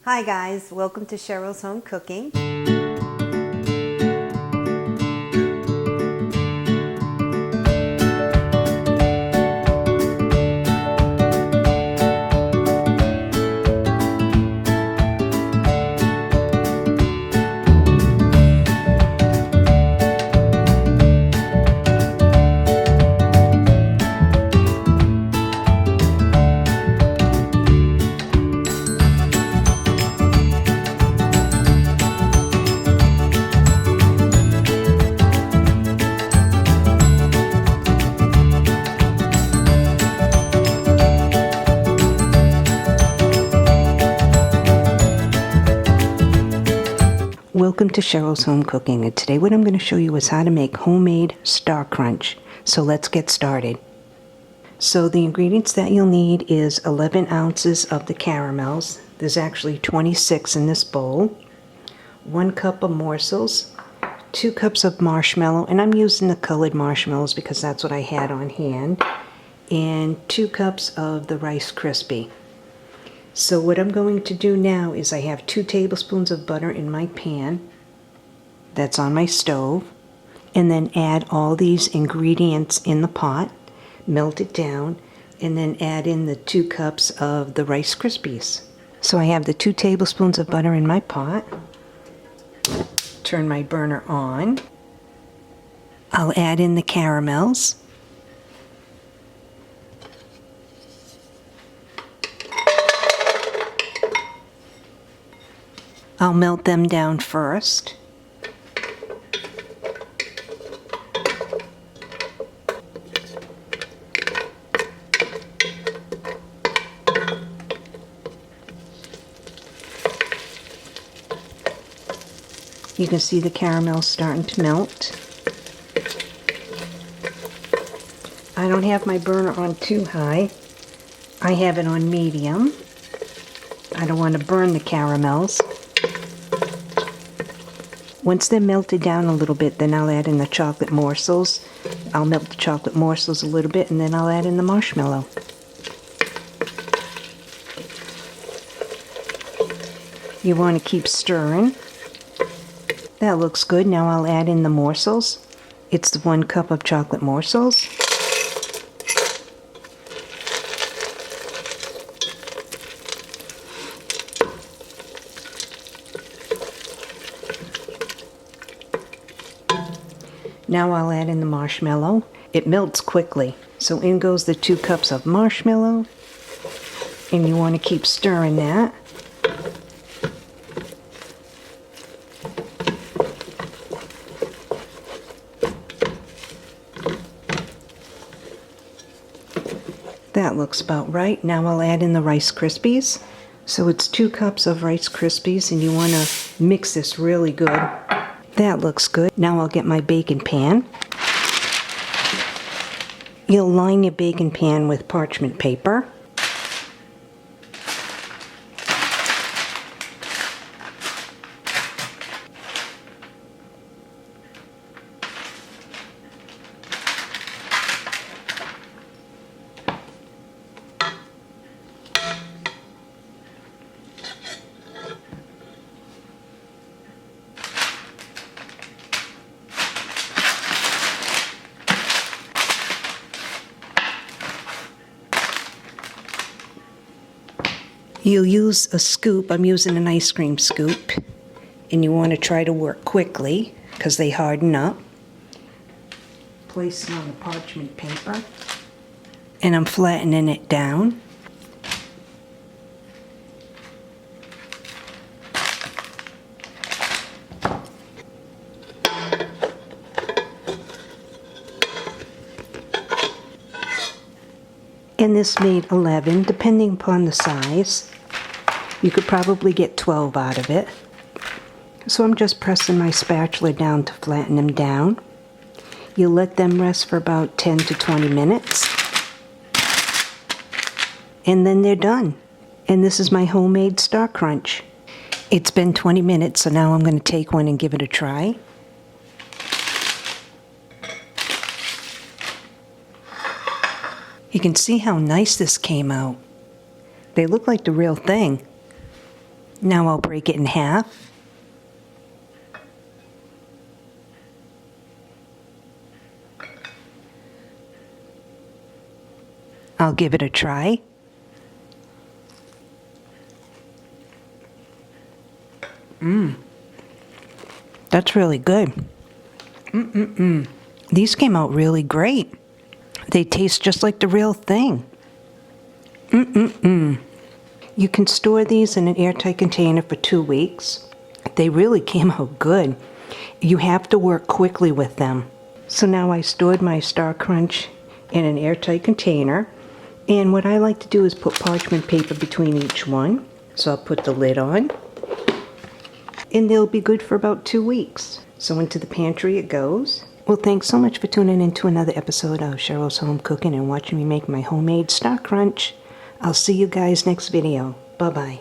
Hi guys, welcome to Cheryl's Home Cooking. Welcome to Cheryl's Home Cooking, and today what I'm going to show you is how to make homemade Star Crunch. So let's get started. So the ingredients that you'll need is 11 ounces of the caramels. There's actually 26 in this bowl. 1 cup of morsels, 2 cups of marshmallow, and I'm using the colored marshmallows because that's what I had on hand, and 2 cups of the Rice Krispie. So what I'm going to do now is I have 2 tablespoons of butter in my pan that's on my stove, and then add all these ingredients in the pot, melt it down, and then add in the 2 cups of the Rice Krispies. So I have the 2 tablespoons of butter in my pot. Turn my burner on. I'll add in the caramels. I'll melt them down first. You can see the caramel starting to melt. I don't have my burner on too high. I have it on medium. I don't want to burn the caramels. Once they're melted down a little bit, then I'll add in the chocolate morsels. I'll melt the chocolate morsels a little bit, and then I'll add in the marshmallow. You want to keep stirring. That looks good. Now I'll add in the morsels. It's the 1 cup of chocolate morsels. Now I'll add in the marshmallow. It melts quickly. So in goes the 2 cups of marshmallow. And you want to keep stirring that. That looks about right. Now I'll add in the Rice Krispies. So it's 2 cups of Rice Krispies, and you want to mix this really good. That looks good. Now I'll get my baking pan. You'll line your baking pan with parchment paper. You'll use a scoop. I'm using an ice cream scoop, and you want to try to work quickly because they harden up. Place it on the parchment paper, and I'm flattening it down. And this made 11, depending upon the size. You could probably get 12 out of it. So I'm just pressing my spatula down to flatten them down. You'll let them rest for about 10 to 20 minutes. And then they're done. And this is my homemade Star Crunch. It's been 20 minutes, so now I'm going to take one and give it a try. You can see how nice this came out. They look like the real thing. Now I'll break it in half. I'll give it a try. That's really good. These came out really great. They taste just like the real thing. You can store these in an airtight container for 2 weeks. They really came out good. You have to work quickly with them. So now I stored my Star Crunch in an airtight container. And what I like to do is put parchment paper between each one. So I'll put the lid on. And they'll be good for about 2 weeks. So into the pantry it goes. Well, thanks so much for tuning in to another episode of Cheryl's Home Cooking and watching me make my homemade Star Crunch. I'll see you guys next video. Bye-bye.